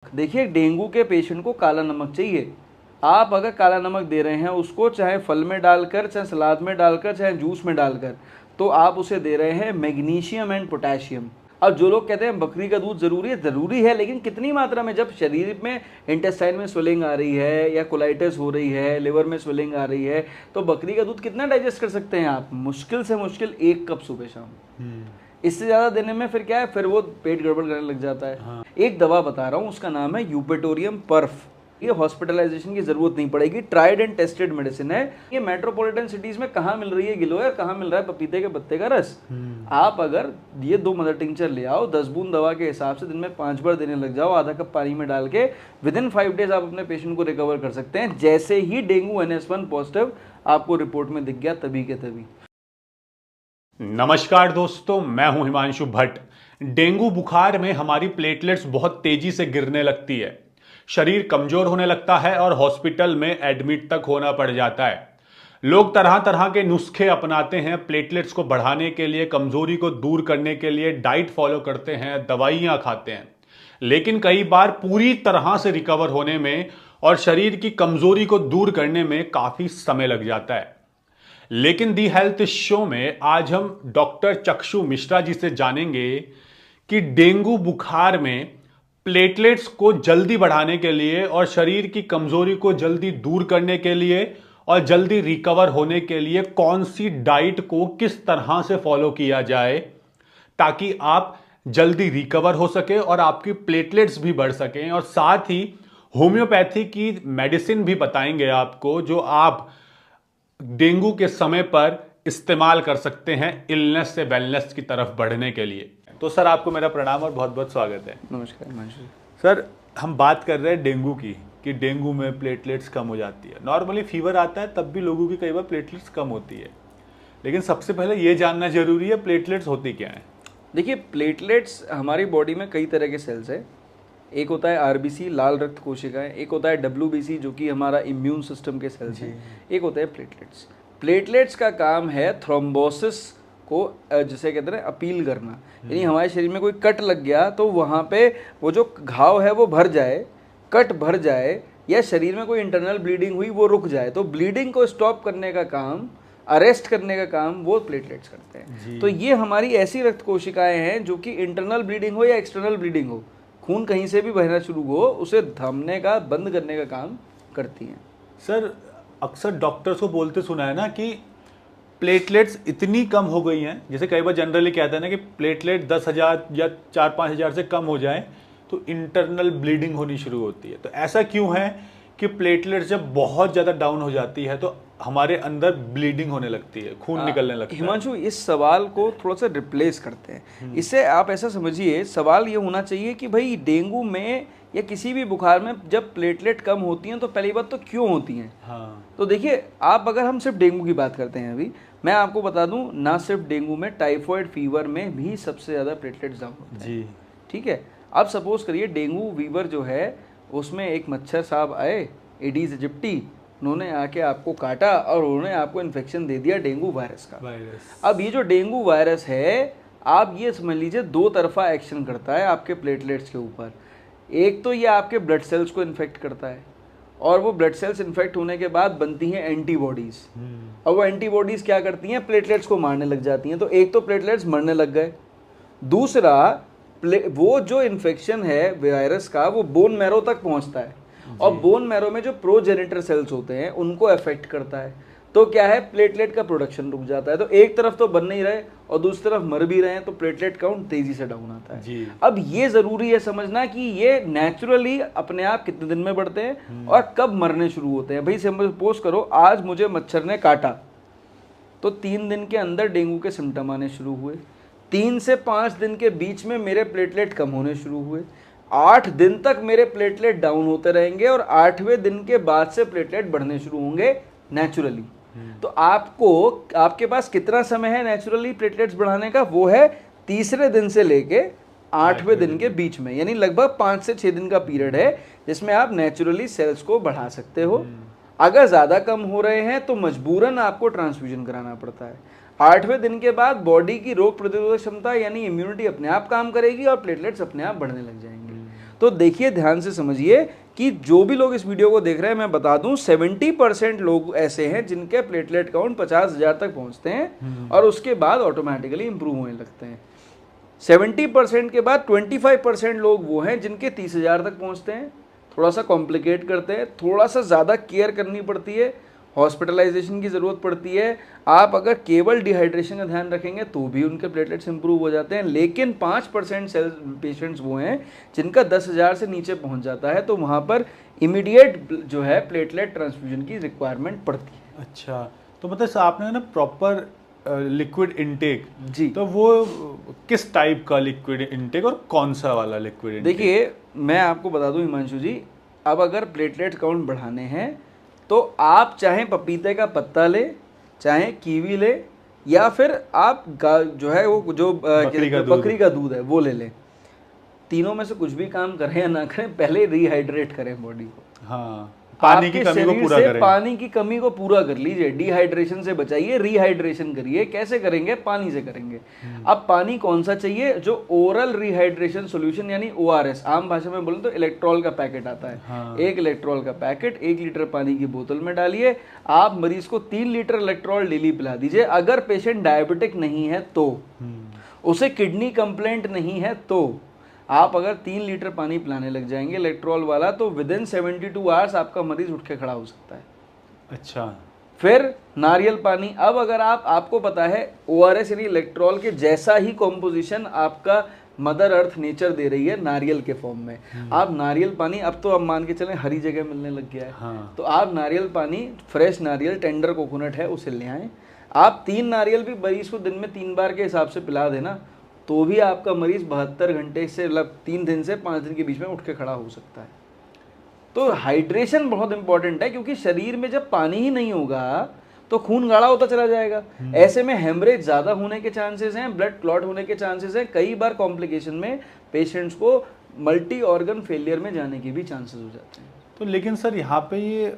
देखिए, डेंगू के पेशेंट को काला नमक चाहिए। आप अगर काला नमक दे रहे हैं उसको, चाहे फल में डालकर, चाहे सलाद में डालकर, चाहे जूस में डालकर, तो आप उसे दे रहे हैं मैग्नीशियम एंड पोटेशियम। अब जो लोग कहते हैं बकरी का दूध ज़रूरी है, लेकिन कितनी मात्रा में? जब शरीर में इंटेस्टाइन में स्वेलिंग आ रही है या कोलाइटिस हो रही है, लिवर में स्वेलिंग आ रही है, तो बकरी का दूध कितना डाइजेस्ट कर सकते हैं आप? मुश्किल से मुश्किल 1 कप सुबह शाम। इससे ज़्यादा देने में फिर क्या है, फिर वो पेट गड़बड़ करने लग जाता है। हाँ। एक दवा बता रहा हूँ, उसका नाम है यूपेटोरियम पर्फ। ये हॉस्पिटलाइजेशन की जरूरत नहीं पड़ेगी, ट्राइड एंड टेस्टेड मेडिसिन है। ये मेट्रोपॉलिटन सिटीज में कहाँ मिल रही है गिलोय, कहाँ मिल रहा है पपीते के पत्ते का रस। आप अगर ये 2 मदर टिंचर ले आओ, 10 बूंद दवा के हिसाब से दिन में 5 बार देने लग जाओ, आधा कप पानी में डाल के, विदिन 5 डेज आप अपने पेशेंट को रिकवर कर सकते हैं। जैसे ही डेंगू NH1 पॉजिटिव आपको रिपोर्ट में दिख गया, तभी के तभी। नमस्कार दोस्तों, मैं हूं हिमांशु भट्ट। डेंगू बुखार में हमारी प्लेटलेट्स बहुत तेजी से गिरने लगती है, शरीर कमजोर होने लगता है और हॉस्पिटल में एडमिट तक होना पड़ जाता है। लोग तरह तरह के नुस्खे अपनाते हैं प्लेटलेट्स को बढ़ाने के लिए, कमजोरी को दूर करने के लिए डाइट फॉलो करते हैं, दवाइयां खाते हैं, लेकिन कई बार पूरी तरह से रिकवर होने में और शरीर की कमजोरी को दूर करने में काफी समय लग जाता है। लेकिन दी हेल्थ शो में आज हम डॉक्टर चक्षु मिश्रा जी से जानेंगे कि डेंगू बुखार में प्लेटलेट्स को जल्दी बढ़ाने के लिए और शरीर की कमजोरी को जल्दी दूर करने के लिए और जल्दी रिकवर होने के लिए कौन सी डाइट को किस तरह से फॉलो किया जाए ताकि आप जल्दी रिकवर हो सके और आपकी प्लेटलेट्स भी बढ़ सकें। और साथ ही होम्योपैथी की मेडिसिन भी बताएंगे आपको, जो आप डेंगू के समय पर इस्तेमाल कर सकते हैं इलनेस से वेलनेस की तरफ बढ़ने के लिए। तो सर, आपको मेरा प्रणाम और बहुत बहुत स्वागत है। नमस्कार हिमांशु। सर, हम बात कर रहे हैं डेंगू की, कि डेंगू में प्लेटलेट्स कम हो जाती है। नॉर्मली फीवर आता है तब भी लोगों की कई बार प्लेटलेट्स कम होती है, लेकिन सबसे पहले ये जानना जरूरी है प्लेटलेट्स होती क्या है। देखिए, प्लेटलेट्स हमारी बॉडी में कई तरह के सेल्स है। एक होता है RBC, लाल रक्त कोशिकाएं, एक होता है WBC जो कि हमारा इम्यून सिस्टम के सेल्स हैं, एक होता है प्लेटलेट्स। प्लेटलेट्स का काम है थ्रोम्बोसिस को, जिसे कहते हैं अपील करना। यानी हमारे शरीर में कोई कट लग गया तो वहाँ पे वो जो घाव है वो भर जाए, कट भर जाए, या शरीर में कोई इंटरनल ब्लीडिंग हुई वो रुक जाए, तो ब्लीडिंग को स्टॉप करने का काम, अरेस्ट करने का काम वो प्लेटलेट्स करते हैं। तो ये हमारी ऐसी रक्त कोशिकाएं हैं जो कि इंटरनल ब्लीडिंग हो या एक्सटर्नल ब्लीडिंग हो, खून कहीं से भी बहना शुरू हो, उसे थमने का, बंद करने का काम करती हैं। सर, अक्सर डॉक्टर्स को बोलते सुना है ना कि प्लेटलेट्स इतनी कम हो गई हैं, जैसे कई बार जनरली कहते हैं ना कि प्लेटलेट 10,000 या 4-5 हज़ार से कम हो जाए तो इंटरनल ब्लीडिंग होनी शुरू होती है। तो ऐसा क्यों है कि प्लेटलेट्स जब बहुत ज़्यादा डाउन हो जाती है तो हमारे अंदर ब्लीडिंग होने लगती है, खून निकलने लगता है? हिमांशु, इस सवाल को थोड़ा सा रिप्लेस करते हैं। इससे आप ऐसा समझिए, सवाल ये होना चाहिए कि भाई डेंगू में या किसी भी बुखार में जब प्लेटलेट कम होती हैं तो पहली बात तो क्यों होती हैं। हाँ। तो देखिए, आप अगर हम सिर्फ डेंगू की बात करते हैं, अभी मैं आपको बता दूं, ना सिर्फ डेंगू में, टाइफॉइड फीवर में भी सबसे ज़्यादा प्लेटलेट्स डाउन होते हैं जी। ठीक है, अब सपोज करिए डेंगू फीवर जो है उसमें एक मच्छर साहब आए, एडीज इजिप्टी, उन्होंने आके आपको काटा और उन्होंने आपको इन्फेक्शन दे दिया डेंगू वायरस का। अब ये जो डेंगू वायरस है, आप ये समझ लीजिए 2 तरफा एक्शन करता है आपके प्लेटलेट्स के ऊपर। एक तो ये आपके ब्लड सेल्स को इन्फेक्ट करता है, और वो ब्लड सेल्स इन्फेक्ट होने के बाद बनती हैं एंटीबॉडीज़, और वो एंटीबॉडीज़ क्या करती हैं, प्लेटलेट्स को मारने लग जाती हैं। तो एक तो प्लेटलेट्स मरने लग गए, दूसरा वो जो इन्फेक्शन है वायरस का वो बोन मैरो तक पहुंचता है, और बोन मैरो में जो प्रोजेनिटर सेल्स होते हैं उनको अफेक्ट करता है। तो क्या है, प्लेटलेट का प्रोडक्शन रुक जाता है। तो एक तरफ तो बन नहीं रहे और दूसरी तरफ मर भी रहे हैं, तो प्लेटलेट काउंट तेजी से डाउन आता है जी। अब ये जरूरी है समझना कि ये नेचुरली अपने आप कितने दिन में बढ़ते हैं और कब मरने शुरू होते हैं। भाई सपोज करो आज मुझे मच्छर ने काटा, तो 3 दिन के अंदर डेंगू के सिम्टम आने शुरू हुए, 3 से 5 दिन के बीच में मेरे प्लेटलेट कम होने शुरू हुए, 8 दिन तक मेरे प्लेटलेट डाउन होते रहेंगे, और 8वें दिन के बाद से प्लेटलेट बढ़ने शुरू होंगे नेचुरली। तो आपके पास कितना समय है नेचुरली प्लेटलेट्स बढ़ाने का? वो है तीसरे दिन से लेके 8वें दिन के बीच में, यानी लगभग 5 से 6 दिन का पीरियड है जिसमें आप नेचुरली सेल्स को बढ़ा सकते हो। अगर ज़्यादा कम हो रहे हैं तो मजबूरन आपको ट्रांसफ्यूजन कराना पड़ता है। 8वें दिन के बाद बॉडी की रोग प्रतिरोधक क्षमता यानी इम्यूनिटी अपने आप काम करेगी और प्लेटलेट्स अपने आप बढ़ने लग जाएंगे। तो देखिए, ध्यान से समझिए कि जो भी लोग इस वीडियो को देख रहे हैं, मैं बता दूं 70% लोग ऐसे हैं जिनके प्लेटलेट काउंट 50,000 तक पहुंचते हैं और उसके बाद ऑटोमेटिकली इंप्रूव होने लगते हैं। 70% के बाद 25% लोग वो हैं जिनके 30,000 तक पहुंचते हैं, थोड़ा सा कॉम्प्लिकेट करते हैं, थोड़ा सा ज़्यादा केयर करनी पड़ती है, हॉस्पिटलाइजेशन की ज़रूरत पड़ती है। आप अगर केवल डिहाइड्रेशन का ध्यान रखेंगे तो भी उनके प्लेटलेट्स इंप्रूव हो जाते हैं। लेकिन 5% सेल पेशेंट्स वो हैं जिनका 10,000 से नीचे पहुंच जाता है, तो वहाँ पर इमीडिएट जो है प्लेटलेट ट्रांसफ्यूजन की रिक्वायरमेंट पड़ती है। अच्छा, तो मतलब आपने ना प्रॉपर लिक्विड इनटेक, जी, तो वो किस टाइप का लिक्विड इनटेक और कौन सा वाला लिक्विड इनटेक? देखिए, मैं आपको बता दूं हिमांशु जी, अब अगर प्लेटलेट काउंट बढ़ाने हैं तो आप चाहे पपीते का पत्ता ले, चाहे कीवी ले, या फिर आप जो है वो जो बकरी का दूध है वो ले लें। तीनों में से कुछ भी काम करें या ना करें, पहले रिहाइड्रेट करें बॉडी को। हाँ, पानी की कमी को पूरा करें। पानी की कमी को पूरा कर लीजिए, डिहाइड्रेशन से बचाइए, रिहाइड्रेशन करिए। कैसे करेंगे? पानी से करेंगे। अब पानी कौन सा चाहिए? जो ओरल रिहाइड्रेशन सॉल्यूशन यानी ORS, आम भाषा में बोले तो इलेक्ट्रॉल का पैकेट आता है। हाँ। एक इलेक्ट्रॉल का पैकेट 1 लीटर पानी की बोतल में डालिए, आप मरीज को 3 लीटर इलेक्ट्रॉल डेली पिला दीजिए। अगर पेशेंट डायबिटिक नहीं है तो, उसे किडनी कंप्लेंट नहीं है तो, आप अगर 3 लीटर पानी पिलाने लग जाएंगे इलेक्ट्रॉल वाला, तो विदिन 72 आवर्स आपका मरीज उठ के खड़ा हो सकता है। अच्छा, फिर नारियल पानी। अब अगर आपको पता है ORS यानी इलेक्ट्रॉल के जैसा ही कॉम्पोजिशन आपका मदर अर्थ नेचर दे रही है नारियल के फॉर्म में, आप नारियल पानी, अब तो आप मान के चलें हरी जगह मिलने लग गया है। हाँ। तो आप नारियल पानी, फ्रेश नारियल, टेंडर कोकोनट है उसे ले आएँ। आप 3 नारियल भी मरीज को दिन में 3 बार के हिसाब से पिला देना, तो भी आपका मरीज 72 घंटे से, मतलब 3 दिन से 5 दिन के बीच में उठ के खड़ा हो सकता है। तो हाइड्रेशन बहुत इंपॉर्टेंट है, क्योंकि शरीर में जब पानी ही नहीं होगा तो खून गाढ़ा होता चला जाएगा। ऐसे में हेमरेज ज़्यादा होने के चांसेस हैं, ब्लड क्लॉट होने के चांसेस हैं, कई बार कॉम्प्लिकेशन में पेशेंट्स को मल्टी ऑर्गन फेलियर में जाने के भी चांसेस हो जाते हैं। तो लेकिन सर यहाँ पे ये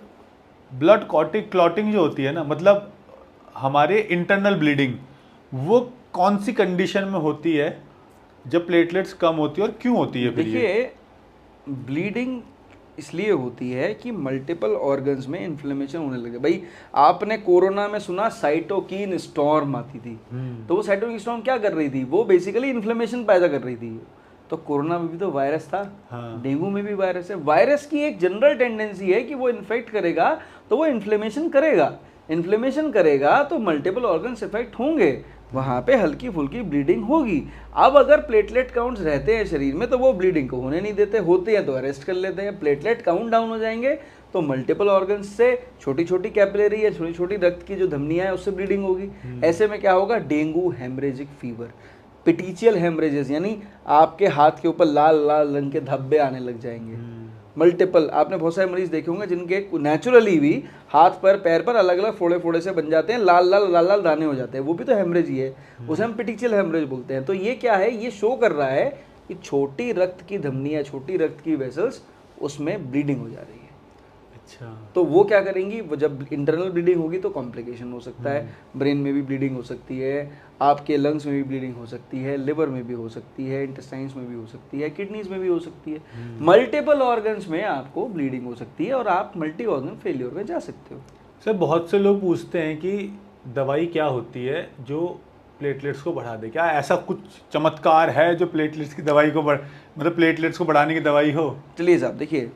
ब्लड क्लॉटिंग जो होती है ना, मतलब हमारे इंटरनल ब्लीडिंग, वो कौन सी कंडीशन में होती है जब प्लेटलेट्स कम होती है और क्यों होती है? देखिए, ब्लीडिंग इसलिए होती है कि मल्टीपल ऑर्गन्स में इन्फ्लेमेशन होने लगे। भाई, आपने कोरोना में सुना साइटोकिन स्टॉर्म आती थी, तो वो साइटोकिन स्टॉर्म क्या कर रही थी? वो बेसिकली इन्फ्लेमेशन पैदा कर रही थी। तो कोरोना में भी तो वायरस था। हाँ। डेंगू में भी वायरस है। वायरस की एक जनरल टेंडेंसी है कि वो इन्फेक्ट करेगा तो वो इन्फ्लेमेशन करेगा, इन्फ्लेमेशन करेगा तो मल्टीपल ऑर्गन्स इफेक्ट होंगे, वहाँ पे हल्की फुल्की ब्लीडिंग होगी। अब अगर प्लेटलेट काउंट्स रहते हैं शरीर में तो वो ब्लीडिंग को होने नहीं देते, होते हैं तो अरेस्ट कर लेते हैं। प्लेटलेट काउंट डाउन हो जाएंगे तो मल्टीपल ऑर्गन्स से छोटी छोटी कैपिलरी या छोटी छोटी रक्त की जो धमनियाँ है उससे ब्लीडिंग होगी। ऐसे में क्या होगा? डेंगू हेमरेजिक फीवर, पिटीचियल हेमरेजेस, यानी आपके हाथ के ऊपर लाल लाल रंग के धब्बे आने लग जाएंगे। मल्टीपल, आपने बहुत सारे मरीज देखे होंगे जिनके नेचुरली भी हाथ पर, पैर पर अलग अलग फोड़े फोड़े से बन जाते हैं, लाल लाल दाने हो जाते हैं, वो भी तो हेमरेज ही है, उसे हम पिटीचियल हेमरेज बोलते हैं। तो ये क्या है? ये शो कर रहा है कि छोटी रक्त की धमनियाँ, छोटी रक्त की वेसल्स, उसमें ब्लीडिंग हो जा रही है। अच्छा, तो वो क्या करेंगी? वो जब इंटरनल ब्लीडिंग होगी तो कॉम्प्लिकेशन हो सकता है, ब्रेन में भी ब्लीडिंग हो सकती है, आपके लंग्स में भी ब्लीडिंग हो सकती है, लिवर में भी हो सकती है, इंटेस्टाइन्स में भी हो सकती है, किडनीज में भी हो सकती है, मल्टीपल ऑर्गन्स में आपको ब्लीडिंग हो सकती है और आप मल्टी ऑर्गन फेलियर में जा सकते हो। सर, बहुत से लोग पूछते हैं कि दवाई क्या होती है जो प्लेटलेट्स को बढ़ा दे? क्या ऐसा कुछ चमत्कार है जो प्लेटलेट्स की दवाई को मतलब प्लेटलेट्स को बढ़ाने की दवाई हो? चलिए साहब, देखिए,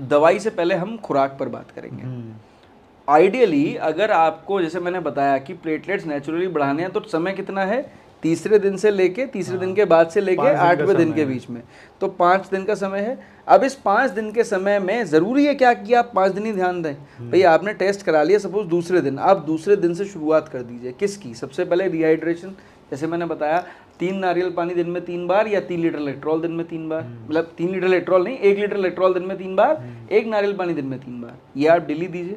दवाई से पहले हम खुराक पर बात करेंगे। आइडियली अगर आपको, जैसे मैंने बताया कि प्लेटलेट्स नेचुरली बढ़ाने हैं, तो समय कितना है? तीसरे दिन से लेके, तीसरे दिन के बाद से लेके 8वें दिन के बीच में, तो 5 दिन का समय है। अब इस 5 दिन के समय में ज़रूरी है क्या कि आप 5 दिन ही ध्यान दें? भाई, आपने टेस्ट करा लिया सपोज दूसरे दिन, आप दूसरे दिन से शुरुआत कर दीजिए। किसकी? सबसे पहले रिहाइड्रेशन, जैसे मैंने बताया 3 नारियल पानी दिन में 3 बार, या 3 लीटर इलेक्ट्रॉल दिन में 3 बार, मतलब 3 लीटर इलेक्ट्रॉल नहीं, 1 लीटर इलेक्ट्रॉल दिन में 3 बार, 1 नारियल पानी दिन में 3 बार, ये आप डेली दीजिए।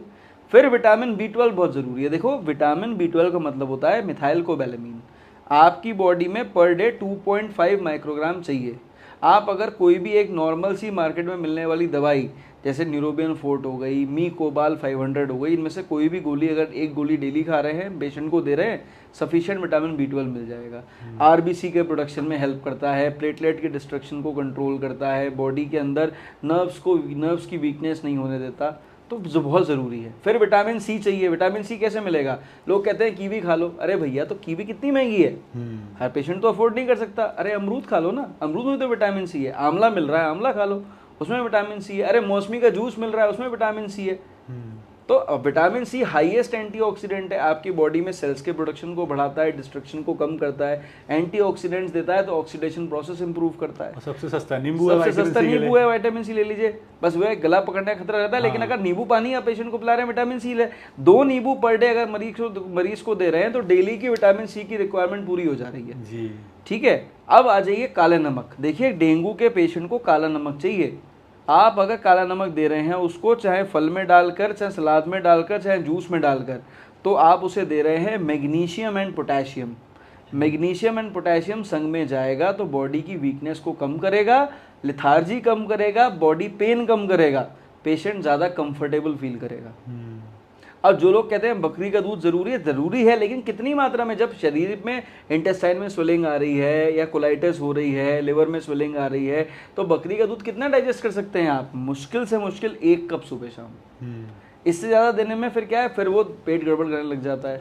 फिर विटामिन B12 बहुत ज़रूरी है। देखो, विटामिन B12 का मतलब होता है मिथाइल कोबैलेमिन। आपकी बॉडी में पर डे 2.5 माइक्रोग्राम चाहिए। आप अगर कोई भी एक नॉर्मल सी मार्केट में मिलने वाली दवाई जैसे न्यूरोबियन फोर्ट हो गई, मी कोबाल 500 हो गई, इनमें से कोई भी गोली अगर एक गोली डेली खा रहे हैं, पेशेंट को दे रहे हैं, सफिशिएंट विटामिन B12 मिल जाएगा। आरबीसी के प्रोडक्शन में हेल्प करता है, प्लेटलेट के डिस्ट्रक्शन को कंट्रोल करता है, बॉडी के अंदर नर्व्स की वीकनेस नहीं होने देता, तो जो बहुत ज़रूरी है। फिर विटामिन सी चाहिए। विटामिन सी कैसे मिलेगा? लोग कहते हैं कीवी खा लो। अरे भैया, तो कीवी कितनी महंगी है, हर पेशेंट तो अफोर्ड नहीं कर सकता। अरे अमरूद खा लो ना, अमरूद में तो विटामिन सी है। आंवला मिल रहा है, आंवला खा लो, उसमें विटामिन सी है। अरे मौसमी का जूस मिल रहा है, उसमें विटामिन सी है। तो विटामिन सी हाईएस्ट एंटीऑक्सीडेंट है, आपकी बॉडी में सेल्स के प्रोडक्शन को बढ़ाता है, डिस्ट्रक्शन को कम करता है, एंटीऑक्सीडेंट्स देता है, तो ऑक्सीडेशन प्रोसेस इंप्रूव करता है। सबसे सस्ता नींबू है, विटामिन सी ले लीजिए। बस वह गला पकड़ने का खतरा रहता है, लेकिन अगर नींबू पानी आप पेशेंट को पिला रहे हैं, विटामिन सी ले, 2 नींबू पर डे अगर मरीज को दे रहे हैं, तो डेली की विटामिन सी की रिक्वायरमेंट पूरी हो जा रही है जी। ठीक है, अब आ जाइए काले नमक। देखिए, डेंगू के पेशेंट को काला नमक चाहिए। आप अगर काला नमक दे रहे हैं उसको, चाहे फल में डालकर, चाहे सलाद में डालकर, चाहे जूस में डालकर, तो आप उसे दे रहे हैं magnesium and potassium. Magnesium and potassium संग में जाएगा तो बॉडी की वीकनेस को कम करेगा, लिथार्जी कम करेगा, बॉडी पेन कम करेगा, पेशेंट ज़्यादा कंफर्टेबल फील करेगा। अब जो लोग कहते हैं बकरी का दूध ज़रूरी है, लेकिन कितनी मात्रा में? जब शरीर में इंटेस्टाइन में स्वेलिंग आ रही है, या कोलाइटिस हो रही है, लिवर में स्वेलिंग आ रही है, तो बकरी का दूध कितना डाइजेस्ट कर सकते हैं आप? मुश्किल से मुश्किल 1 कप सुबह शाम। इससे ज़्यादा देने में फिर क्या है, फिर वो पेट गड़बड़ करने लग जाता है।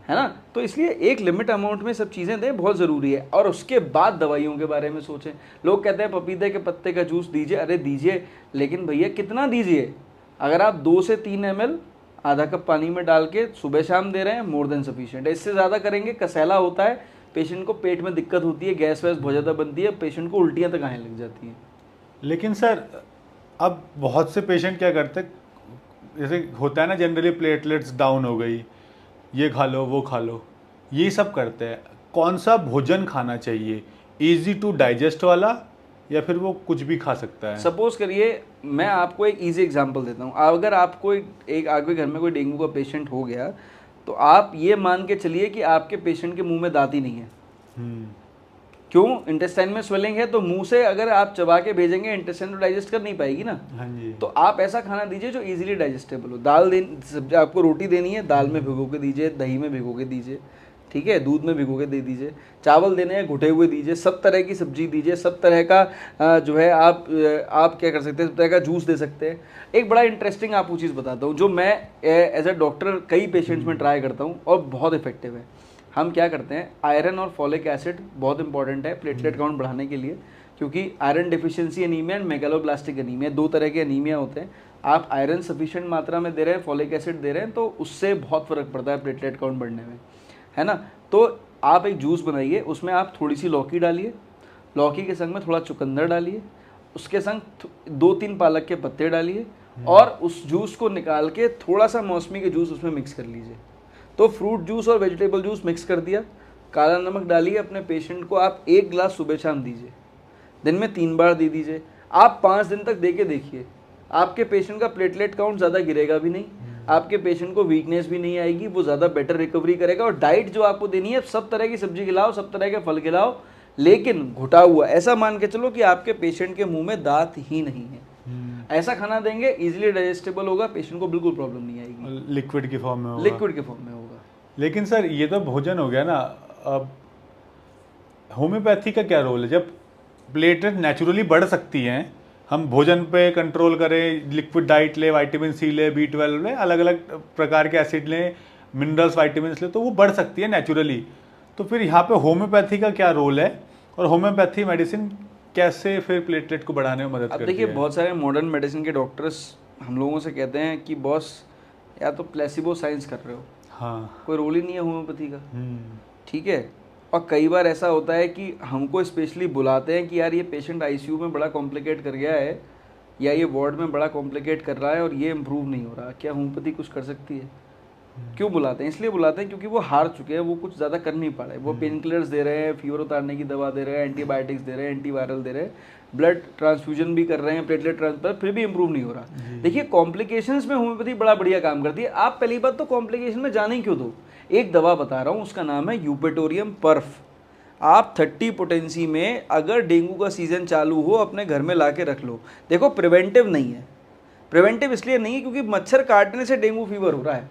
है ना? तो इसलिए एक लिमिट अमाउंट में सब चीज़ें दें, बहुत ज़रूरी है। और उसके बाद दवाइयों के बारे में सोचें। लोग कहते हैं पपीते के पत्ते का जूस दीजिए। अरे दीजिए, लेकिन भैया कितना दीजिए? अगर आप 2 से 3 ml आधा कप पानी में डाल के सुबह शाम दे रहे हैं, मोर देन सफिशिएंट है। इससे ज़्यादा करेंगे कसैला होता है, पेशेंट को पेट में दिक्कत होती है, गैस वैस बहुत ज़्यादा बनती है, पेशेंट को उल्टियाँ तक आने लग जाती हैं। लेकिन सर, अब बहुत से पेशेंट क्या करते हैं, जैसे होता है ना जनरली प्लेटलेट्स डाउन हो गई, ये खा लो वो खा लो, ये सब करते हैं। कौन सा भोजन खाना चाहिए? ईजी टू डाइजेस्ट वाला, या फिर वो कुछ भी खा सकता है? सपोज करिए, मैं आपको एक इजी एग्जांपल देता हूँ। अगर आपको आपके घर में कोई डेंगू का पेशेंट हो गया, तो आप ये मान के चलिए कि आपके पेशेंट के मुंह में दांत ही नहीं है। क्यों? इंटेस्टाइन में स्वेलिंग है, तो मुंह से अगर आप चबा के भेजेंगे, इंटेस्टाइन तो डाइजेस्ट कर नहीं पाएगी ना। हाँ जी। तो आप ऐसा खाना दीजिए जो इजीली डाइजेस्टेबल हो। सब्जी आपको रोटी देनी है, दाल में भिगो के दीजिए, दही में भिगो के दीजिए, ठीक है, दूध में भिगो के दे दीजिए। चावल देने हैं, घुटे हुए दीजिए। सब तरह की सब्जी दीजिए, सब तरह का जो है आप क्या कर सकते हैं, सब तरह का जूस दे सकते हैं। एक बड़ा इंटरेस्टिंग आपको चीज़ बताता हूँ, जो मैं एज अ डॉक्टर कई पेशेंट्स में ट्राई करता हूँ और बहुत इफेक्टिव है। हम क्या करते हैं, आयरन और फॉलिक एसिड बहुत इंपॉर्टेंट है प्लेटलेट काउंट बढ़ाने के लिए, क्योंकि iron deficiency anaemia and megaloblastic anaemia 2 तरह के एनीमिया होते हैं। आप आयरन सफिशिएंट मात्रा में दे रहे हैं, फॉलिक एसिड दे रहे हैं, तो उससे बहुत फ़र्क पड़ता है प्लेटलेट काउंट बढ़ने में, है ना। तो आप एक जूस बनाइए, उसमें आप थोड़ी सी लौकी डालिए, लौकी के संग में थोड़ा चुकंदर डालिए, उसके संग 2-3 पालक के पत्ते डालिए, और उस जूस को निकाल के थोड़ा सा मौसमी के जूस उसमें मिक्स कर लीजिए। तो फ्रूट जूस और वेजिटेबल जूस मिक्स कर दिया, काला नमक डालिए। अपने पेशेंट को आप 1 गिलास सुबह शाम दीजिए, दिन में 3 बार दे दीजिए। आप 5 दिन तक दे के देखिए, आपके पेशेंट का प्लेटलेट काउंट ज़्यादा गिरेगा भी नहीं, आपके पेशेंट को वीकनेस भी नहीं आएगी, वो ज़्यादा बेटर रिकवरी करेगा। और डाइट जो आपको देनी है, सब तरह की सब्जी खिलाओ, सब तरह के फल खिलाओ, लेकिन घुटा हुआ। ऐसा मान के चलो कि आपके पेशेंट के मुंह में दांत ही नहीं है। ऐसा खाना देंगे, इजीली डाइजेस्टेबल होगा, पेशेंट को बिल्कुल प्रॉब्लम नहीं आएगी। लिक्विड की फॉर्म में होगा। लिक्विड के फॉर्म में होगा। लेकिन सर, ये तो भोजन हो गया ना, अब होम्योपैथी का क्या रोल है? जब प्लेटलेट नेचुरली बढ़ सकती हैं, हम भोजन पे कंट्रोल करें, लिक्विड डाइट ले, विटामिन सी ले, B12 ले, अलग अलग प्रकार के एसिड लें, मिनरल्स, विटामिन्स ले, तो वो बढ़ सकती है नेचुरली। तो फिर यहाँ पे होम्योपैथी का क्या रोल है, और होम्योपैथी मेडिसिन कैसे फिर प्लेटलेट को बढ़ाने में मदद करती है? देखिए, बहुत सारे मॉडर्न मेडिसिन के डॉक्टर्स हम लोगों से कहते हैं कि बॉस, या तो प्लेसिबो साइंस कर रहे हो, हाँ, कोई रोल ही नहीं है होम्योपैथी का, ठीक है। और कई बार ऐसा होता है कि हमको स्पेशली बुलाते हैं कि यार ये पेशेंट आईसीयू में बड़ा कॉम्प्लिकेट कर गया है, या ये वार्ड में बड़ा कॉम्प्लिकेट कर रहा है और ये इम्प्रूव नहीं हो रहा, क्या होम्योपैथी कुछ कर सकती है? क्यों बुलाते हैं? इसलिए बुलाते हैं क्योंकि वो हार चुके हैं, वो कुछ ज़्यादा कर नहीं पा रहे। वो पेन किलर्स दे रहे हैं, फीवर उतारने की दवा दे रहे हैं, एंटीबायोटिक्स दे रहे हैं, एंटीवायरल दे रहे हैं, ब्लड ट्रांसफ्यूजन भी कर रहे हैं, प्लेटलेट ट्रांसफर, फिर भी इंप्रूव नहीं हो रहा। देखिए, कॉम्प्लिकेशंस में होम्योपैथी बड़ा बढ़िया काम करती है। आप पहली बात तो कॉम्प्लिकेशन में जाने ही क्यों दो? एक दवा बता रहा हूँ, उसका नाम है यूपेटोरियम पर्फ। आप 30 पोटेंसी में अगर डेंगू का सीज़न चालू हो अपने घर में ला के रख लो। देखो प्रिवेंटिव नहीं है, प्रिवेंटिव इसलिए नहीं है क्योंकि मच्छर काटने से डेंगू फीवर हो रहा है,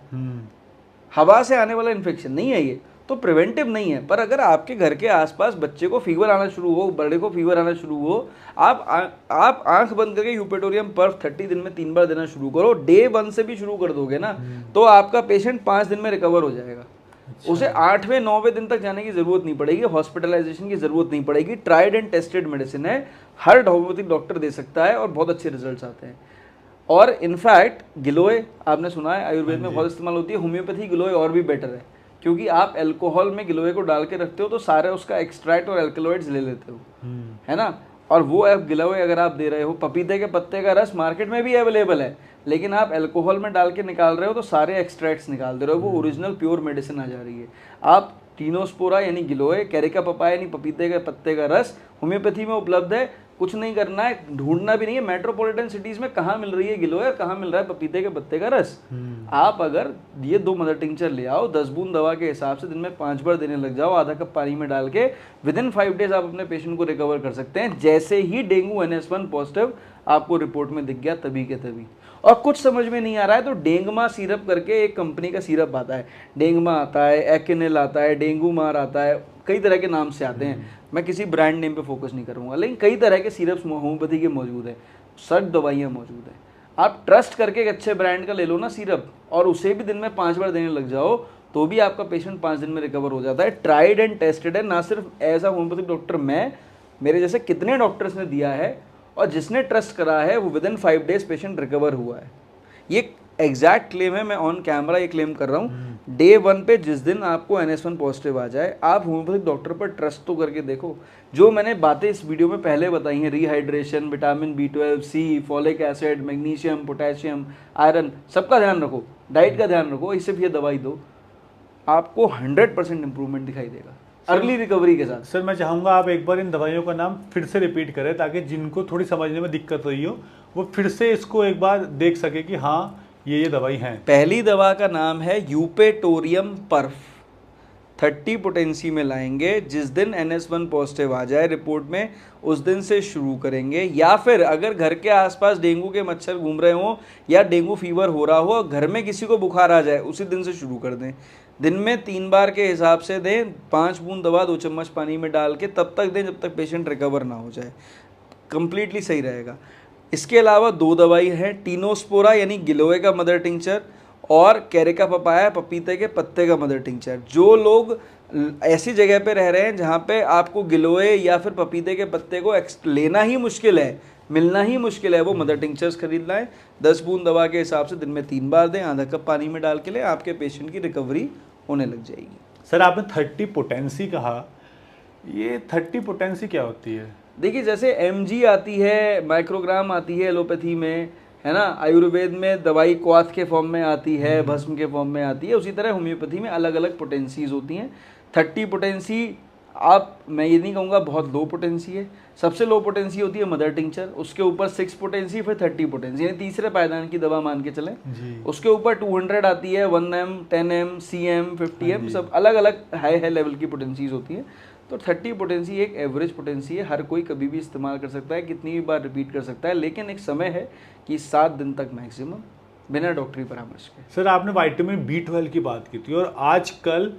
हवा से आने वाला इन्फेक्शन नहीं है ये, तो प्रिवेंटिव नहीं है। पर अगर आपके घर के आसपास बच्चे को फीवर आना शुरू हो, बड़े को फीवर आना शुरू हो, आप आंख बंद करके यूपेटोरियम पर्फ 30 दिन में 3 बार देना शुरू करो, डे 1 से भी शुरू कर दोगे ना तो आपका पेशेंट 5 दिन में रिकवर हो जाएगा। अच्छा। उसे 8वें 9वें दिन तक जाने की जरूरत नहीं पड़ेगी, हॉस्पिटलाइजेशन की जरूरत नहीं पड़ेगी। ट्राइड एंड टेस्टेड मेडिसिन है, हर होम्योपैथिक डॉक्टर दे सकता है और बहुत अच्छे रिजल्ट्स आते हैं। और इनफैक्ट गिलोय आपने सुना है आयुर्वेद में बहुत इस्तेमाल होती है, होम्योपैथी गिलोय और भी बेटर है क्योंकि आप अल्कोहल में गिलोय को डाल के रखते हो तो सारे उसका एक्सट्रैक्ट और एल्कलॉइड्स ले लेते हो, है ना। और वो गिलोय अगर आप दे रहे हो, पपीते के पत्ते का रस मार्केट में भी अवेलेबल है, लेकिन आप अल्कोहल में डाल के निकाल रहे हो तो सारे एक्सट्रैक्ट्स निकाल दे रहे हो, वो ओरिजिनल प्योर मेडिसिन आ जा रही है। आप टीनोस्पोरा यानी गिलोय, कैरिका पपाया यानी पपीते के पत्ते का रस होम्योपैथी में उपलब्ध है। कुछ नहीं करना है, ढूंढना भी नहीं है मेट्रोपॉलिटन सिटीज में कहाँ मिल रही है गिलोय और कहाँ मिल रहा है पपीते के पत्ते का रस। आप अगर ये 2 मदर टिंचर ले आओ, 10 बूंद दवा के हिसाब से दिन में 5 बार देने लग जाओ, आधा कप पानी में डाल के, विदिन 5 डेज आप अपने पेशेंट को रिकवर कर सकते हैं। जैसे ही डेंगू NS1 पॉजिटिव आपको रिपोर्ट में दिख गया तभी के तभी। और कुछ समझ में नहीं आ रहा है तो डेंगमा सिरप करके एक कंपनी का सिरप आता है, डेंगमा आता है, एक्निल आता है, डेंगू मार आता है, कई तरह के नाम से आते हैं। मैं किसी ब्रांड नेम पे फोकस नहीं करूंगा, लेकिन कई तरह के सिरप्स होम्योपैथी के मौजूद है, सब दवाइयाँ मौजूद है। आप ट्रस्ट करके एक अच्छे ब्रांड का ले लो ना सिरप और उसे भी दिन में 5 बार देने लग जाओ तो भी आपका पेशेंट 5 दिन में रिकवर हो जाता है। ट्राइड एंड टेस्टेड है, ना सिर्फ एज अ होम्योपैथिक डॉक्टर मैं, मेरे जैसे कितने डॉक्टर्स ने दिया है और जिसने ट्रस्ट करा है वो विदिन 5 डेज पेशेंट रिकवर हुआ है। ये एग्जैक्ट क्लेम है, मैं ऑन कैमरा ये क्लेम कर रहा हूँ। डे 1 पे जिस दिन आपको NS1 पॉजिटिव आ जाए, आप होम्योपैथिक डॉक्टर पर ट्रस्ट तो करके देखो। जो मैंने बातें इस वीडियो में पहले बताई हैं, rehydration, vitamin B12, C, folic acid, magnesium, potassium, iron, सबका ध्यान रखो, डाइट का ध्यान रखो, सिर्फ ये दवाई दो, आपको 100% इंप्रूवमेंट दिखाई देगा अर्ली रिकवरी के साथ। सर मैं चाहूँगा आप एक बार इन दवाइयों का नाम फिर से रिपीट करें ताकि जिनको थोड़ी समझने में दिक्कत रही हो वो फिर से इसको एक बार देख सके कि हाँ ये दवाई है। पहली दवा का नाम है यूपेटोरियम पर्फ, 30 पोटेंसी में लाएंगे, जिस दिन NS1 पॉजिटिव आ जाए रिपोर्ट में उस दिन से शुरू करेंगे। या फिर अगर घर के आसपास डेंगू के मच्छर घूम रहे हो या डेंगू फीवर हो रहा हो और घर में किसी को बुखार आ जाए उसी दिन से शुरू कर दें। दिन में 3 बार के हिसाब से दें, 5 बूंद दवा 2 चम्मच पानी में डाल के तब तक दें जब तक पेशेंट रिकवर ना हो जाए, कंप्लीटली सही रहेगा। इसके अलावा 2 दवाई हैं, टीनोस्पोरा यानी गिलोय का मदर टिंचर और कैरिका पपाया पपीते के पत्ते का मदर टिंचर। जो लोग ऐसी जगह पे रह रहे हैं जहाँ पे आपको गिलोय या फिर पपीते के पत्ते को लेना ही मुश्किल है, मिलना ही मुश्किल है, वो मदर टिंचर्स खरीद लाएं। 10 बूंद दवा के हिसाब से दिन में 3 बार दें, आधा कप पानी में डाल के लें, आपके पेशेंट की रिकवरी होने लग जाएगी। सर आपने 30 पोटेंसी कहा, ये 30 पोटेंसी क्या होती है? देखिए जैसे mg आती है, माइक्रोग्राम आती है एलोपैथी में, है ना, आयुर्वेद में दवाई क्वाथ के फॉर्म में आती है, भस्म के फॉर्म में आती है, उसी तरह होम्योपैथी में अलग अलग पोटेंसीज होती हैं। 30 पोटेंसी आप, मैं ये नहीं कहूँगा बहुत लो पोटेंसी है, सबसे लो पोटेंसी होती है मदर टिंचर, उसके ऊपर 6 पोटेंसी, फिर 30 पोटेंसी यानी तीसरे पायदान की दवा मान के चलें। उसके ऊपर 200 आती है, 1m, 10m, cm, 50m, सब अलग अलग हाई लेवल की पोटेंसीज होती हैं। तो 30 पोटेंसी एक एवरेज पोटेंसी है, हर कोई कभी भी इस्तेमाल कर सकता है, कितनी भी बार रिपीट कर सकता है, लेकिन एक समय है कि 7 दिन तक मैक्सिमम बिना डॉक्टरी परामर्श के। सर आपने विटामिन B12 की बात की थी, और आजकल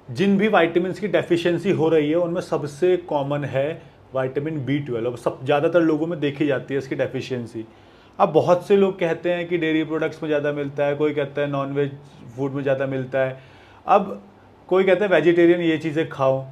जिन भी विटामिन की डेफिशिएंसी हो रही है उनमें सबसे कॉमन है विटामिन B12, और सब ज़्यादातर लोगों में देखी जाती है इसकी डेफिशिएंसी। अब बहुत से लोग कहते हैं कि डेयरी प्रोडक्ट्स में ज़्यादा मिलता है, कोई कहता है नॉनवेज फूड में ज़्यादा मिलता है, अब कोई कहता है वेजिटेरियन ये चीज़ें खाओ।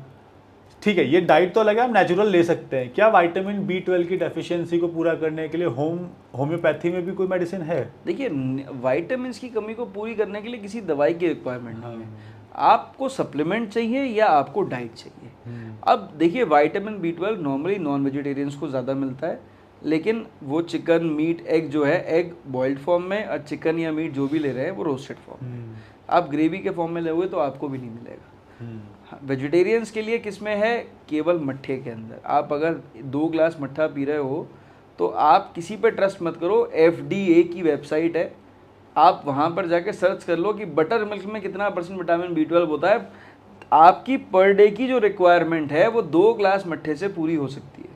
ठीक है, ये डाइट तो अलग है, आप नेचुरल ले सकते हैं। क्या विटामिन B12 की डेफिशिएंसी को पूरा करने के लिए होम्योपैथी में भी कोई मेडिसिन है? देखिए विटामिन की कमी को पूरी करने के लिए किसी दवाई की रिक्वायरमेंट नहीं है, आपको सप्लीमेंट चाहिए या आपको डाइट चाहिए। अब देखिए vitamin B12 normally non vegetarians को ज़्यादा मिलता है, लेकिन वो चिकन, मीट, एग जो है, एग बॉइल्ड फॉर्म में, और चिकन या मीट जो भी ले रहे हैं वो रोस्टेड फॉर्म में। आप ग्रेवी के फॉर्म में लोगे तो आपको भी नहीं मिलेगा। वेजिटेरियंस के लिए किस में है? केवल मट्ठे के अंदर। आप अगर 2 ग्लास मट्ठा पी रहे हो तो आप किसी पे ट्रस्ट मत करो, FDA की वेबसाइट है, आप वहाँ पर जाके सर्च कर लो कि बटर मिल्क में कितना % विटामिन B12 होता है। आपकी पर डे की जो रिक्वायरमेंट है वो 2 ग्लास मट्ठे से पूरी हो सकती है।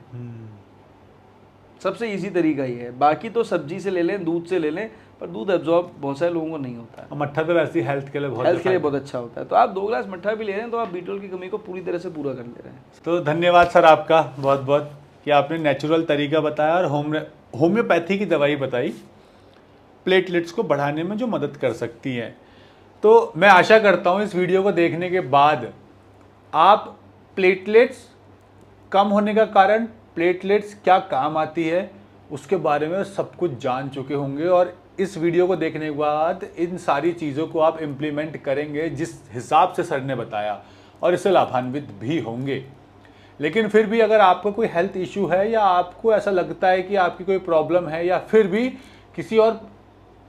सबसे इजी तरीका ही है। बाकी तो सब्जी से ले लें, दूध से ले लें, पर दूध एब्जॉर्ब बहुत सारे लोगों को नहीं होता है। मट्ठा तो वैसे ही हेल्थ के लिए बहुत अच्छा होता है। तो आप 2 ग्लास मट्ठा भी ले रहे हैं तो आप B12 की कमी को पूरी तरह से पूरा कर ले रहे हैं। तो धन्यवाद सर आपका बहुत बहुत कि आपने नेचुरल तरीका बताया और होम्योपैथी की दवाई बताई प्लेटलेट्स को बढ़ाने में जो मदद कर सकती है। तो मैं आशा करता हूँ इस वीडियो को देखने के बाद आप प्लेटलेट्स कम होने का कारण, प्लेटलेट्स क्या काम आती है, उसके बारे में सब कुछ जान चुके होंगे और इस वीडियो को देखने के बाद इन सारी चीज़ों को आप इम्प्लीमेंट करेंगे जिस हिसाब से सर ने बताया और इससे लाभान्वित भी होंगे। लेकिन फिर भी अगर आपका कोई हेल्थ इशू है या आपको ऐसा लगता है कि आपकी कोई प्रॉब्लम है या फिर भी किसी और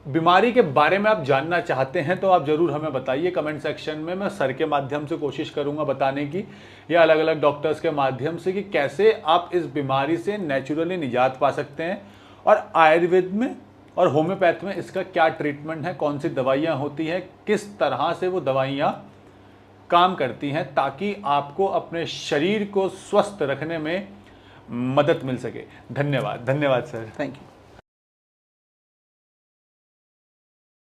बीमारी के बारे में आप जानना चाहते हैं तो आप ज़रूर हमें बताइए कमेंट सेक्शन में। मैं सर के माध्यम से कोशिश करूंगा बताने की या अलग अलग डॉक्टर्स के माध्यम से कि कैसे आप इस बीमारी से नेचुरली निजात पा सकते हैं और आयुर्वेद में और होम्योपैथ में इसका क्या ट्रीटमेंट है, कौन सी दवाइयाँ होती हैं, किस तरह से वो दवाइयाँ काम करती हैं ताकि आपको अपने शरीर को स्वस्थ रखने में मदद मिल सके। धन्यवाद। धन्यवाद सर। Thank you.